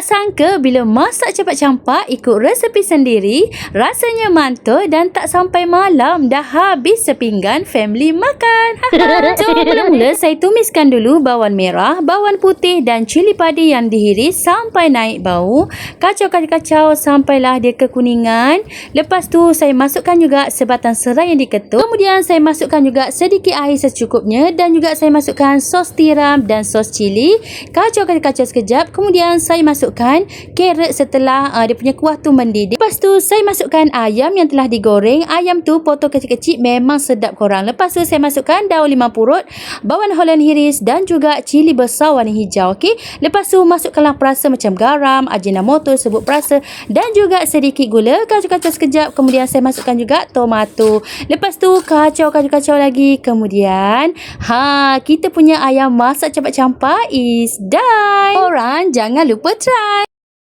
Tak sangka bila masak cepat campak ikut resepi sendiri, rasanya mantul dan tak sampai malam dah habis sepinggan family makan. So mula-mula saya tumiskan dulu bawang merah, bawang putih dan cili padi yang dihiris sampai naik bau. Kacau-kacau sampailah dia kekuningan. Lepas tu saya masukkan juga sebatang serai yang diketuk. Kemudian saya masukkan juga sedikit air secukupnya dan juga saya masukkan sos tiram dan sos cili. Kacau-kacau sekejap. Kemudian saya masukkan carrot setelah dia punya kuah tu mendidih. Lepas tu saya masukkan ayam yang telah digoreng. Ayam tu potong kecil-kecil, memang sedap korang. Lepas tu saya masukkan daun limau purut, bawang Holland hiris dan juga cili besar warna hijau. Okey. Lepas tu masukkanlah perasa macam garam, ajinomoto, serbuk perasa dan juga sedikit gula. Kacau-kacau sekejap. Kemudian saya masukkan juga tomato. Lepas tu kacau lagi. Kemudian kita punya ayam masak cepat campak is done. Korang jangan lupa try.